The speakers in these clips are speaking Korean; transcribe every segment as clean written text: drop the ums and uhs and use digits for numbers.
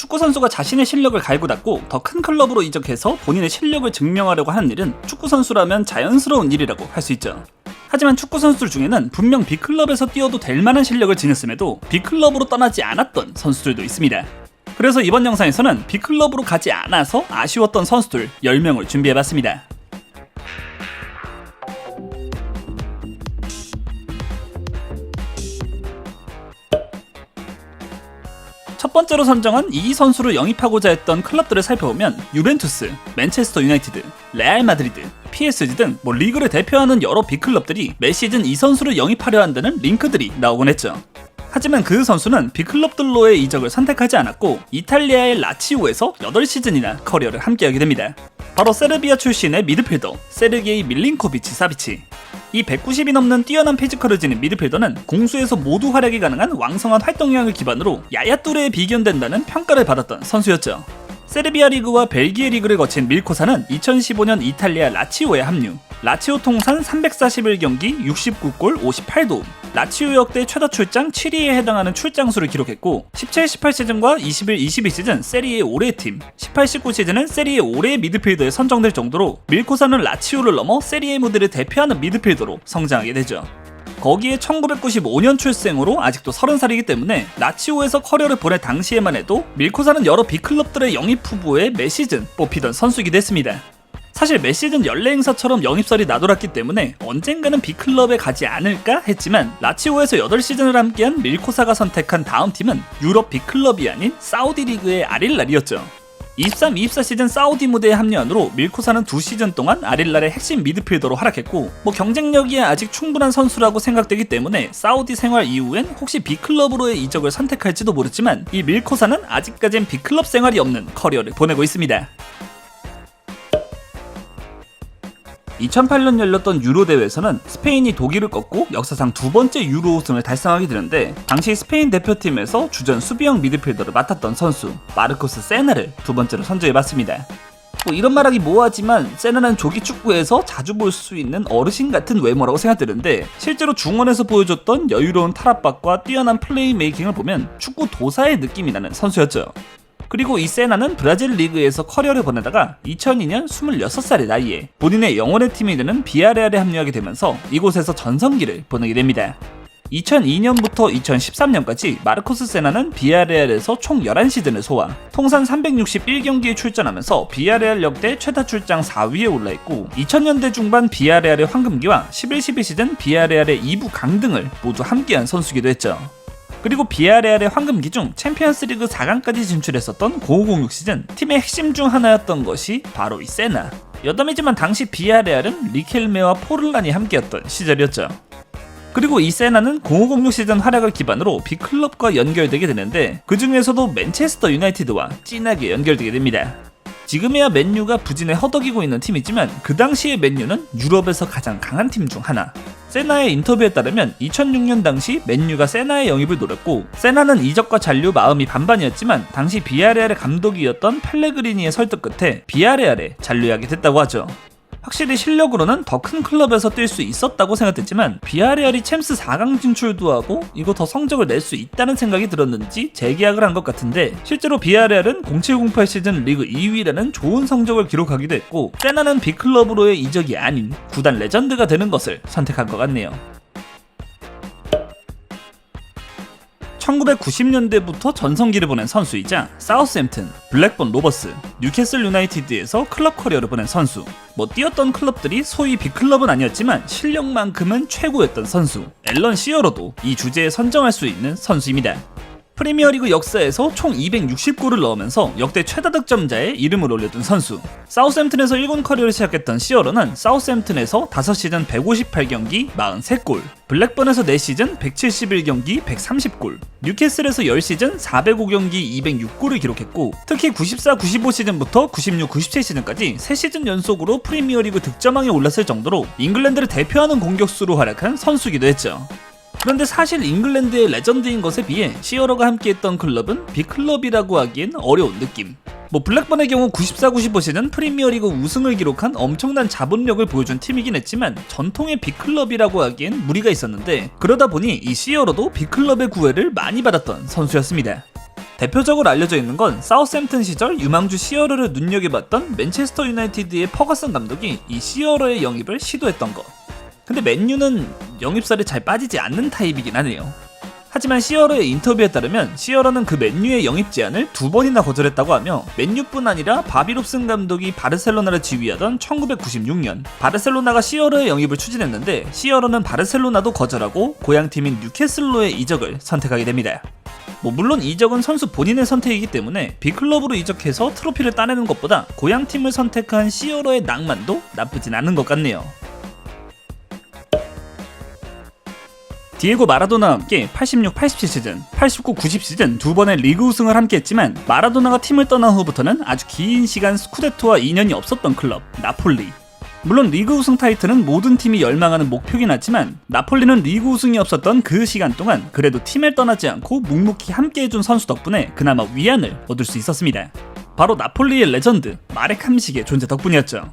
축구 선수가 자신의 실력을 갈고 닦고 더 큰 클럽으로 이적해서 본인의 실력을 증명하려고 하는 일은 축구 선수라면 자연스러운 일이라고 할 수 있죠. 하지만 축구 선수들 중에는 분명 B클럽에서 뛰어도 될 만한 실력을 지녔음에도 B클럽으로 떠나지 않았던 선수들도 있습니다. 그래서 이번 영상에서는 B클럽으로 가지 않아서 아쉬웠던 선수들 10명을 준비해봤습니다. 첫 번째로 선정한 이 선수를 영입하고자 했던 클럽들을 살펴보면 유벤투스, 맨체스터 유나이티드, 레알 마드리드, PSG 등 리그를 대표하는 여러 B클럽들이 매 시즌 이 선수를 영입하려 한다는 링크들이 나오곤 했죠. 하지만 그 선수는 B클럽들로의 이적을 선택하지 않았고 이탈리아의 라치오에서 8시즌이나 커리어를 함께하게 됩니다. 바로 세르비아 출신의 미드필더 세르게이 밀린코비치 사비치. 이 190이 넘는 뛰어난 피지컬을 지닌 미드필더는 공수에서 모두 활약이 가능한 왕성한 활동량을 기반으로 야야뚜레에 비견된다는 평가를 받았던 선수였죠. 세르비아 리그와 벨기에 리그를 거친 밀코사는 2015년 이탈리아 라치오에 합류. 라치오 통산 341경기 69골 58도움, 라치오 역대 최다 출장 7위에 해당하는 출장수를 기록했고 17-18 시즌과 21-22 시즌 세리에 올해의 팀, 18-19 시즌은 세리에 올해의 미드필더에 선정될 정도로 밀코사는 라치오를 넘어 세리에 무대를 대표하는 미드필더로 성장하게 되죠. 거기에 1995년 출생으로 아직도 30살이기 때문에 라치오에서 커리어를 보낼 당시에만 해도 밀코사는 여러 B클럽들의 영입 후보에 매 시즌 뽑히던 선수이기도 했습니다. 사실 매 시즌 연례 행사처럼 영입설이 나돌았기 때문에 언젠가는 B클럽에 가지 않을까 했지만 라치오에서 8시즌을 함께한 밀코사가 선택한 다음 팀은 유럽 B클럽이 아닌 사우디 리그의 아릴랄이었죠. 23-24 시즌 사우디 무대에 합류한 후로 밀코사는 2시즌 동안 아릴랄의 핵심 미드필더로 활약했고 경쟁력이 아직 충분한 선수라고 생각되기 때문에 사우디 생활 이후엔 혹시 B클럽으로의 이적을 선택할지도 모르지만 이 밀코사는 아직까진 B클럽 생활이 없는 커리어를 보내고 있습니다. 2008년 열렸던 유로 대회에서는 스페인이 독일을 꺾고 역사상 2번째 유로 우승을 달성하게 되는데 당시 스페인 대표팀에서 주전 수비형 미드필더를 맡았던 선수 마르코스 세나를 2번째로 선정해봤습니다. 이런 말하기 뭐하지만 세나는 조기 축구에서 자주 볼 수 있는 어르신 같은 외모라고 생각되는데 실제로 중원에서 보여줬던 여유로운 탈압박과 뛰어난 플레이 메이킹을 보면 축구 도사의 느낌이 나는 선수였죠. 그리고 이 세나는 브라질 리그에서 커리어를 보내다가 2002년 26살의 나이에 본인의 영혼의 팀이 되는 비아레알에 합류하게 되면서 이곳에서 전성기를 보내게 됩니다. 2002년부터 2013년까지 마르코스 세나는 비아레알에서 총 11시즌을 소화, 통산 361경기에 출전하면서 비아레알 역대 최다 출장 4위에 올라있고 2000년대 중반 비아레알의 황금기와 11-12 시즌 비아레알의 2부 강등을 모두 함께한 선수이기도 했죠. 그리고 비아레알의 황금기 중 챔피언스리그 4강까지 진출했었던 0506 시즌 팀의 핵심 중 하나였던 것이 바로 이 세나. 여담이지만 당시 비아레알은 리켈메와 포르란이 함께였던 시절이었죠. 그리고 이 세나는 0506 시즌 활약을 기반으로 B클럽과 연결되게 되는데 그 중에서도 맨체스터 유나이티드와 진하게 연결되게 됩니다. 지금에야 맨유가 부진에 허덕이고 있는 팀이지만 그 당시의 맨유는 유럽에서 가장 강한 팀 중 하나. 세나의 인터뷰에 따르면 2006년 당시 맨유가 세나의 영입을 노렸고 세나는 이적과 잔류 마음이 반반이었지만 당시 비아레알의 감독이었던 펠레그리니의 설득 끝에 비아레알에 잔류하게 됐다고 하죠. 확실히 실력으로는 더 큰 클럽에서 뛸 수 있었다고 생각했지만 비아레알이 챔스 4강 진출도 하고 이거 더 성적을 낼 수 있다는 생각이 들었는지 재계약을 한 것 같은데 실제로 비아레알은 07-08 시즌 리그 2위라는 좋은 성적을 기록하기도 했고 세나는 B클럽으로의 이적이 아닌 구단 레전드가 되는 것을 선택한 것 같네요. 1990년대부터 전성기를 보낸 선수이자 사우스햄튼, 블랙번 로버스, 뉴캐슬 유나이티드에서 클럽 커리어를 보낸 선수. 뛰었던 클럽들이 소위 B클럽은 아니었지만 실력만큼은 최고였던 선수 앨런 시어러도 이 주제에 선정할 수 있는 선수입니다. 프리미어리그 역사에서 총 260골을 넣으면서 역대 최다 득점자에 이름을 올려둔 선수. 사우스햄튼에서 1군 커리어를 시작했던 시어러는 사우스햄튼에서 5시즌 158경기 43골, 블랙번에서 4시즌 171경기 130골, 뉴캐슬에서 10시즌 405경기 206골을 기록했고 특히 94-95 시즌부터 96-97 시즌까지 3시즌 연속으로 프리미어리그 득점왕에 올랐을 정도로 잉글랜드를 대표하는 공격수로 활약한 선수이기도 했죠. 그런데 사실 잉글랜드의 레전드인 것에 비해 시어러가 함께했던 클럽은 B클럽이라고 하기엔 어려운 느낌. 블랙번의 경우 94-95 시즌 프리미어리그 우승을 기록한 엄청난 자본력을 보여준 팀이긴 했지만 전통의 B클럽이라고 하기엔 무리가 있었는데 그러다 보니 이 시어러도 B클럽의 구애를 많이 받았던 선수였습니다. 대표적으로 알려져 있는 건 사우스햄튼 시절 유망주 시어러를 눈여겨봤던 맨체스터 유나이티드의 퍼거슨 감독이 이 시어러의 영입을 시도했던 것. 근데 맨유는 영입설에 잘 빠지지 않는 타입이긴 하네요. 하지만 시어러의 인터뷰에 따르면 시어러는 그 맨유의 영입 제안을 2번이나 거절했다고 하며 맨유뿐 아니라 바비 롭슨 감독이 바르셀로나를 지휘하던 1996년 바르셀로나가 시어러의 영입을 추진했는데 시어러는 바르셀로나도 거절하고 고향팀인 뉴캐슬로의 이적을 선택하게 됩니다. 물론 이적은 선수 본인의 선택이기 때문에 빅클럽으로 이적해서 트로피를 따내는 것보다 고향팀을 선택한 시어러의 낭만도 나쁘진 않은 것 같네요. 디에고 마라도나와 함께 86-87 시즌, 89-90 시즌 두 번의 리그 우승을 함께 했지만 마라도나가 팀을 떠난 후부터는 아주 긴 시간 스쿠데토와 인연이 없었던 클럽, 나폴리. 물론 리그 우승 타이틀은 모든 팀이 열망하는 목표긴 하지만 나폴리는 리그 우승이 없었던 그 시간 동안 그래도 팀을 떠나지 않고 묵묵히 함께해준 선수 덕분에 그나마 위안을 얻을 수 있었습니다. 바로 나폴리의 레전드, 마렉 함식의 존재 덕분이었죠.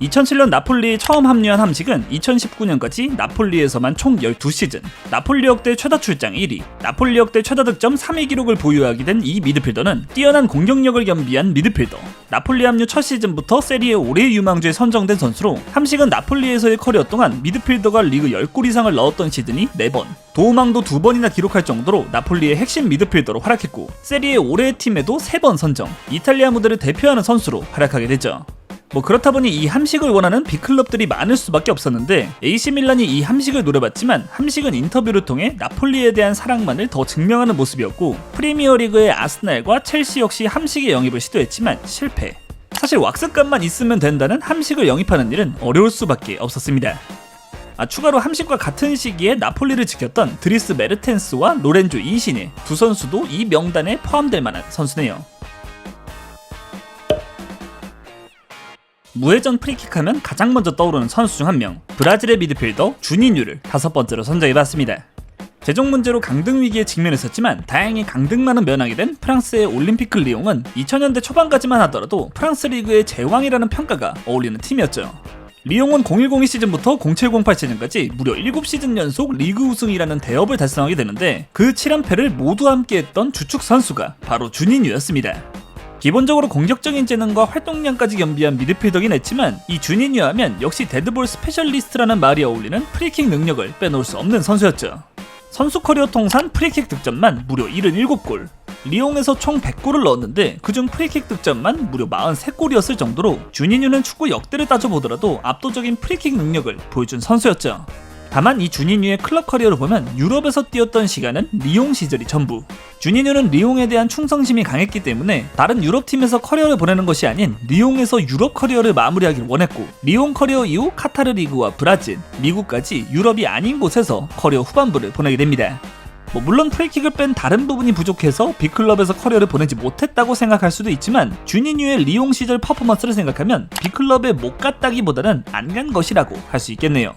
2007년 나폴리에 처음 합류한 함식은 2019년까지 나폴리에서만 총 12시즌, 나폴리 역대 최다 출장 1위, 나폴리 역대 최다 득점 3위 기록을 보유하게 된 이 미드필더는 뛰어난 공격력을 겸비한 미드필더. 나폴리 합류 첫 시즌부터 세리에 올해의 유망주에 선정된 선수로 함식은 나폴리에서의 커리어 동안 미드필더가 리그 10골 이상을 넣었던 시즌이 4번, 도움왕도 2번이나 기록할 정도로 나폴리의 핵심 미드필더로 활약했고 세리에 올해의 팀에도 3번 선정, 이탈리아 무대를 대표하는 선수로 활약하게 되죠. 그렇다 보니 이 함식을 원하는 빅클럽들이 많을 수밖에 없었는데 AC 밀란이 이 함식을 노려봤지만 함식은 인터뷰를 통해 나폴리에 대한 사랑만을 더 증명하는 모습이었고 프리미어리그의 아스날과 첼시 역시 함식의 영입을 시도했지만 실패. 사실 왁스값만 있으면 된다는 함식을 영입하는 일은 어려울 수밖에 없었습니다. 추가로 함식과 같은 시기에 나폴리를 지켰던 드리스 메르텐스와 로렌조 인시네 두 선수도 이 명단에 포함될 만한 선수네요. 무회전 프리킥하면 가장 먼저 떠오르는 선수 중 한 명, 브라질의 미드필더 주니뉴를 5번째로 선정해봤습니다. 재정 문제로 강등 위기에 직면했었지만 다행히 강등만은 면하게 된 프랑스의 올림피크 리옹은 2000년대 초반까지만 하더라도 프랑스 리그의 제왕이라는 평가가 어울리는 팀이었죠. 리옹은 0102 시즌부터 0708 시즌까지 무려 7시즌 연속 리그 우승이라는 대업을 달성하게 되는데 그 7연패를 모두 함께했던 주축 선수가 바로 주니뉴였습니다. 기본적으로 공격적인 재능과 활동량까지 겸비한 미드필더긴 했지만 이 주니뉴 하면 역시 데드볼 스페셜리스트라는 말이 어울리는 프리킥 능력을 빼놓을 수 없는 선수였죠. 선수 커리어 통산 프리킥 득점만 무려 77골, 리옹에서 총 100골을 넣었는데 그중 프리킥 득점만 무려 43골이었을 정도로 주니뉴는 축구 역대를 따져보더라도 압도적인 프리킥 능력을 보여준 선수였죠. 다만 이 주니뉴의 클럽 커리어를 보면 유럽에서 뛰었던 시간은 리옹 시절이 전부. 주니뉴는 리옹에 대한 충성심이 강했기 때문에 다른 유럽팀에서 커리어를 보내는 것이 아닌 리옹에서 유럽 커리어를 마무리하길 원했고 리옹 커리어 이후 카타르 리그와 브라질, 미국까지 유럽이 아닌 곳에서 커리어 후반부를 보내게 됩니다. 물론 프리킥을 뺀 다른 부분이 부족해서 빅클럽에서 커리어를 보내지 못했다고 생각할 수도 있지만 주니뉴의 리옹 시절 퍼포먼스를 생각하면 빅클럽에 못 갔다기보다는 안 간 것이라고 할 수 있겠네요.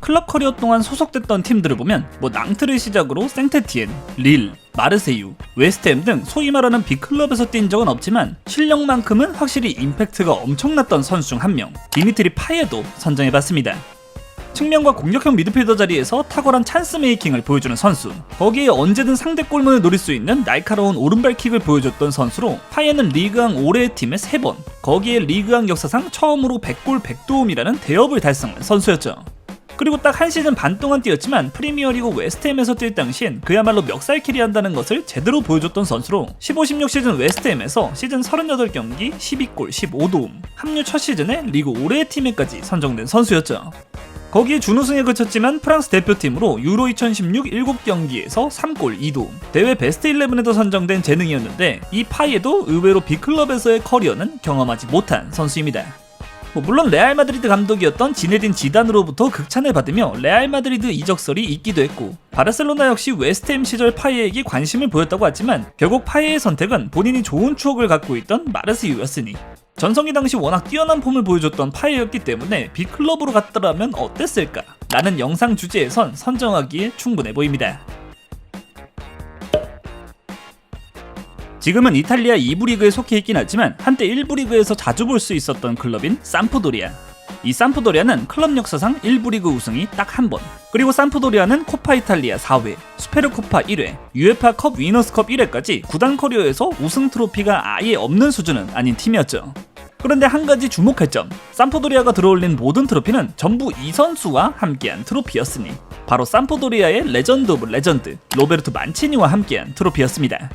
클럽 커리어 동안 소속됐던 팀들을 보면 낭트를 시작으로 생테티엔, 릴, 마르세유, 웨스트햄 등 소위 말하는 빅클럽에서 뛴 적은 없지만 실력만큼은 확실히 임팩트가 엄청났던 선수 중 한 명, 디미트리 파예도 선정해봤습니다. 측면과 공격형 미드필더 자리에서 탁월한 찬스 메이킹을 보여주는 선수, 거기에 언제든 상대 골문을 노릴 수 있는 날카로운 오른발킥을 보여줬던 선수로 파예는 리그왕 올해의 팀에 3번, 거기에 리그왕 역사상 처음으로 100골 100도움이라는 대업을 달성한 선수였죠. 그리고 딱 한 시즌 반 동안 뛰었지만 프리미어리그 웨스트햄에서 뛸 당시엔 그야말로 멱살킬이 한다는 것을 제대로 보여줬던 선수로 15-16 시즌 웨스트햄에서 시즌 38경기 12골 15도움, 합류 첫 시즌에 리그 올해의 팀에까지 선정된 선수였죠. 거기에 준우승에 그쳤지만 프랑스 대표팀으로 유로 2016 7경기에서 3골 2도움, 대회 베스트 11에도 선정된 재능이었는데 이 파이에도 의외로 빅클럽에서의 커리어는 경험하지 못한 선수입니다. 물론 레알 마드리드 감독이었던 지네딘 지단으로부터 극찬을 받으며 레알 마드리드 이적설이 있기도 했고 바르셀로나 역시 웨스트햄 시절 파이에에게 관심을 보였다고 하지만 결국 파이에의 선택은 본인이 좋은 추억을 갖고 있던 마르세유였으니 전성기 당시 워낙 뛰어난 폼을 보여줬던 파이에였기 때문에 빅클럽으로 갔더라면 어땠을까 라는 영상 주제에선 선정하기에 충분해 보입니다. 지금은 이탈리아 2부 리그에 속해 있긴 하지만 한때 1부 리그에서 자주 볼 수 있었던 클럽인 삼프도리아. 이 삼프도리아는 클럽 역사상 1부 리그 우승이 딱 한 번, 그리고 삼프도리아는 코파 이탈리아 4회, 수페르코파 1회, UEFA컵 위너스컵 1회까지 구단 커리어에서 우승 트로피가 아예 없는 수준은 아닌 팀이었죠. 그런데 한 가지 주목할 점, 삼프도리아가 들어올린 모든 트로피는 전부 이 선수와 함께한 트로피였으니 바로 삼프도리아의 레전드 오브 레전드 로베르토 만치니와 함께한 트로피였습니다.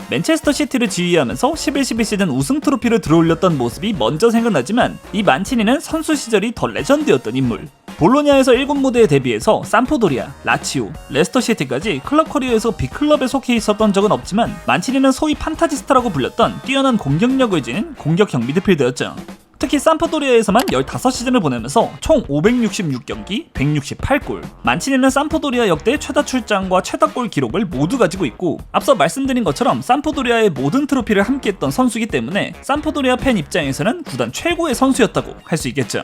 맨체스터 시티를 지휘하면서 11-12 시즌 우승 트로피를 들어올렸던 모습이 먼저 생각나지만 이 만치니는 선수 시절이 더 레전드였던 인물. 볼로냐에서 1군 무대에 데뷔해서 삼프도리아, 라치오, 레스터 시티까지 클럽 커리어에서 빅클럽에 속해 있었던 적은 없지만 만치니는 소위 판타지스타라고 불렸던 뛰어난 공격력을 지닌 공격형 미드필더였죠. 특히 삼프도리아에서만 15시즌을 보내면서 총 566경기 168골, 만치니는 삼프도리아 역대 최다 출장과 최다 골 기록을 모두 가지고 있고, 앞서 말씀드린 것처럼 삼프도리아의 모든 트로피를 함께했던 선수이기 때문에 삼프도리아 팬 입장에서는 구단 최고의 선수였다고 할 수 있겠죠.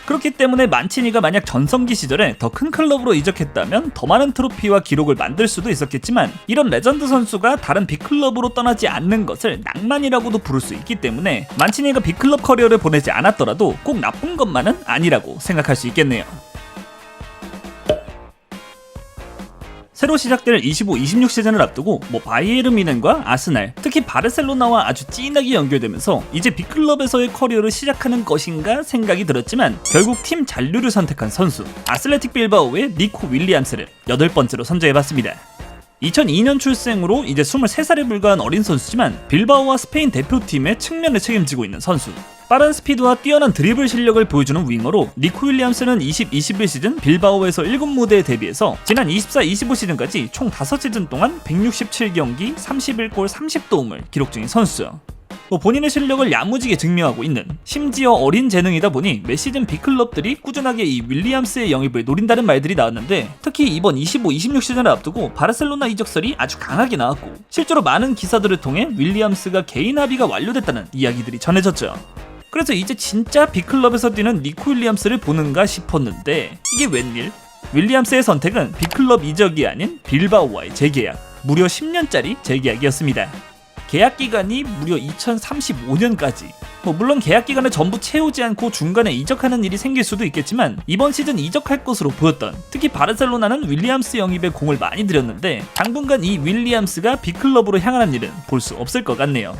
그렇기 때문에 만치니가 만약 전성기 시절에 더 큰 클럽으로 이적했다면 더 많은 트로피와 기록을 만들 수도 있었겠지만, 이런 레전드 선수가 다른 빅클럽으로 떠나지 않는 것을 낭만이라고도 부를 수 있기 때문에 만치니가 빅클럽 커리어를 보내지 않았더라도 꼭 나쁜 것만은 아니라고 생각할 수 있겠네요. 새로 시작될 25-26 시즌을 앞두고 바이에른 뮌헨과 아스날, 특히 바르셀로나와 아주 찐하게 연결되면서 이제 빅클럽에서의 커리어를 시작하는 것인가 생각이 들었지만, 결국 팀 잔류를 선택한 선수 아슬레틱 빌바오의 니코 윌리엄스를 8번째로 선정해봤습니다. 2002년 출생으로 이제 23살에 불과한 어린 선수지만 빌바오와 스페인 대표팀의 측면을 책임지고 있는 선수. 빠른 스피드와 뛰어난 드리블 실력을 보여주는 윙어로 니코 윌리엄스는 20-21 시즌 빌바오에서 1군 무대에 데뷔해서 지난 24-25 시즌까지 총 5시즌 동안 167경기 31골 30도움을 기록 중인 선수죠. 본인의 실력을 야무지게 증명하고 있는, 심지어 어린 재능이다 보니 매 시즌 빅클럽들이 꾸준하게 이 윌리엄스의 영입을 노린다는 말들이 나왔는데, 특히 이번 25-26 시즌을 앞두고 바르셀로나 이적설이 아주 강하게 나왔고, 실제로 많은 기사들을 통해 윌리엄스가 개인 합의가 완료됐다는 이야기들이 전해졌죠. 그래서 이제 진짜 빅클럽에서 뛰는 니코 윌리엄스를 보는가 싶었는데, 이게 웬일? 윌리엄스의 선택은 빅클럽 이적이 아닌 빌바오와의 재계약, 무려 10년짜리 재계약이었습니다. 계약 기간이 무려 2035년까지. 물론 계약 기간을 전부 채우지 않고 중간에 이적하는 일이 생길 수도 있겠지만, 이번 시즌 이적할 것으로 보였던, 특히 바르셀로나는 윌리엄스 영입에 공을 많이 들였는데 당분간 이 윌리엄스가 빅클럽으로 향하는 일은 볼 수 없을 것 같네요.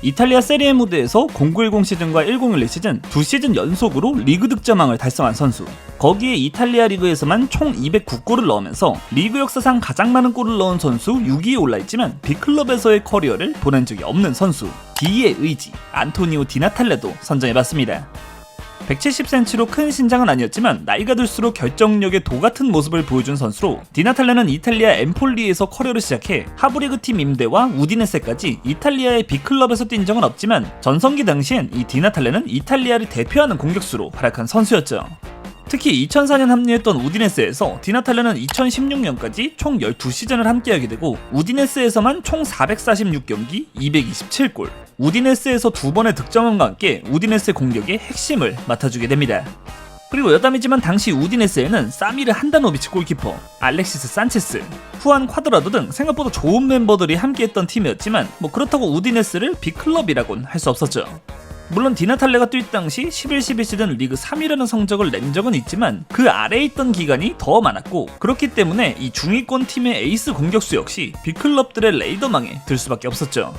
이탈리아 세리에 무대에서 0910 시즌과 1011 시즌 2시즌 연속으로 리그 득점왕을 달성한 선수. 거기에 이탈리아 리그에서만 총 209골을 넣으면서 리그 역사상 가장 많은 골을 넣은 선수 6위에 올라있지만 빅클럽에서의 커리어를 보낸 적이 없는 선수. D의 의지, 안토니오 디나탈레도 선정해봤습니다. 170cm로 큰 신장은 아니었지만 나이가 들수록 결정력의 도 같은 모습을 보여준 선수로, 디나탈레는 이탈리아 엠폴리에서 커리어를 시작해 하브리그 팀 임대와 우디네세까지 이탈리아의 빅클럽에서 뛴 적은 없지만, 전성기 당시엔 이 디나탈레는 이탈리아를 대표하는 공격수로 활약한 선수였죠. 특히 2004년 합류했던 우디네스에서 디나탈레는 2016년까지 총 12시즌을 함께하게 되고, 우디네스에서만 총 446경기 227골, 우디네스에서 2번의 득점왕과 함께 우디네스의 공격의 핵심을 맡아주게 됩니다. 그리고 여담이지만 당시 우디네스에는 사미르 한다노비치 골키퍼, 알렉시스 산체스, 후안 콰드라도 등 생각보다 좋은 멤버들이 함께했던 팀이었지만, 그렇다고 우디네스를 빅클럽이라고는 할 수 없었죠. 물론 디나탈레가 뛸 당시 11-12 시즌 리그 3위라는 성적을 낸 적은 있지만 그 아래에 있던 기간이 더 많았고, 그렇기 때문에 이 중위권 팀의 에이스 공격수 역시 빅클럽들의 레이더망에 들 수밖에 없었죠.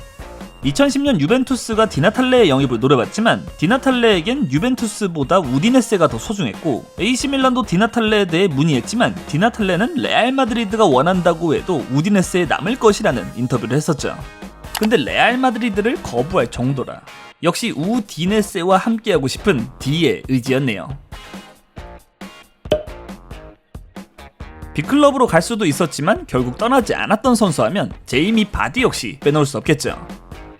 2010년 유벤투스가 디나탈레의 영입을 노려봤지만 디나탈레에겐 유벤투스보다 우디네세가 더 소중했고, AC밀란도 디나탈레에 대해 문의했지만 디나탈레는 레알 마드리드가 원한다고 해도 우디네세에 남을 것이라는 인터뷰를 했었죠. 근데 레알 마드리드를 거부할 정도라. 역시 우디네세와 함께하고 싶은 D의 의지였네요. 빅클럽으로 갈 수도 있었지만 결국 떠나지 않았던 선수하면 제이미 바디 역시 빼놓을 수 없겠죠.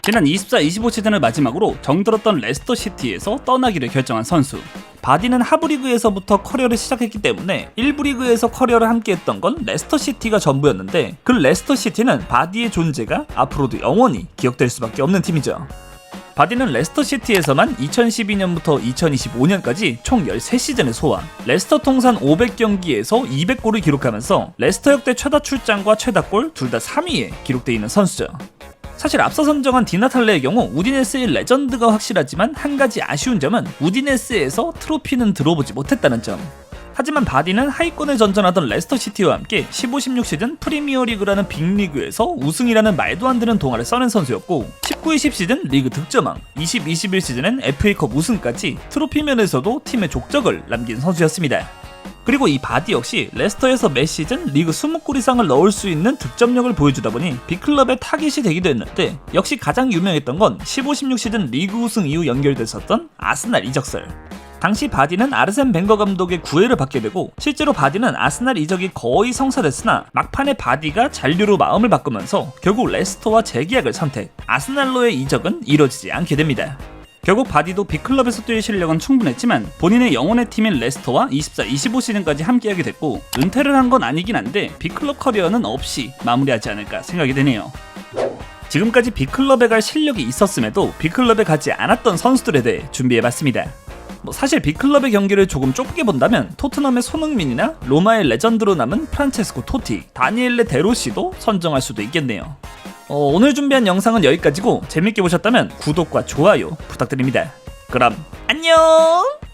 지난 24-25 시즌을 마지막으로 정들었던 레스터 시티에서 떠나기를 결정한 선수. 바디는 하브리그에서부터 커리어를 시작했기 때문에 1부 리그에서 커리어를 함께했던 건 레스터 시티가 전부였는데, 그 레스터 시티는 바디의 존재가 앞으로도 영원히 기억될 수밖에 없는 팀이죠. 바디는 레스터 시티에서만 2012년부터 2025년까지 총 13시즌을 소화, 레스터 통산 500경기에서 200골을 기록하면서 레스터 역대 최다 출장과 최다 골 둘 다 3위에 기록되어 있는 선수죠. 사실 앞서 선정한 디나탈레의 경우 우디네스의 레전드가 확실하지만 한 가지 아쉬운 점은 우디네스에서 트로피는 들어보지 못했다는 점. 하지만 바디는 하위권을 전전하던 레스터시티와 함께 15-16 시즌 프리미어리그라는 빅리그에서 우승이라는 말도 안 되는 동화를 써낸 선수였고 19-20 시즌 리그 득점왕, 20-21 시즌엔 FA컵 우승까지 트로피 면에서도 팀의 족적을 남긴 선수였습니다. 그리고 이 바디 역시 레스터에서 매 시즌 리그 20골 이상을 넣을 수 있는 득점력을 보여주다 보니 빅클럽의 타깃이 되기도 했는데 역시 가장 유명했던 건 15-16 시즌 리그 우승 이후 연결됐었던 아스날 이적설. 당시 바디는 아르센 벵거 감독의 구애를 받게 되고 실제로 바디는 아스날 이적이 거의 성사됐으나 막판에 바디가 잔류로 마음을 바꾸면서 결국 레스터와 재계약을 선택, 아스날로의 이적은 이뤄지지 않게 됩니다. 결국 바디도 빅클럽에서 뛸 실력은 충분했지만 본인의 영혼의 팀인 레스터와 24-25 시즌까지 함께하게 됐고 은퇴를 한 건 아니긴 한데 빅클럽 커리어는 없이 마무리하지 않을까 생각이 되네요. 지금까지 빅클럽에 갈 실력이 있었음에도 빅클럽에 가지 않았던 선수들에 대해 준비해봤습니다. 사실 빅클럽의 경기를 조금 좁게 본다면 토트넘의 손흥민이나 로마의 레전드로 남은 프란체스코 토티, 다니엘레 데로시도 선정할 수도 있겠네요. 오늘 준비한 영상은 여기까지고 재밌게 보셨다면 구독과 좋아요 부탁드립니다. 그럼 안녕!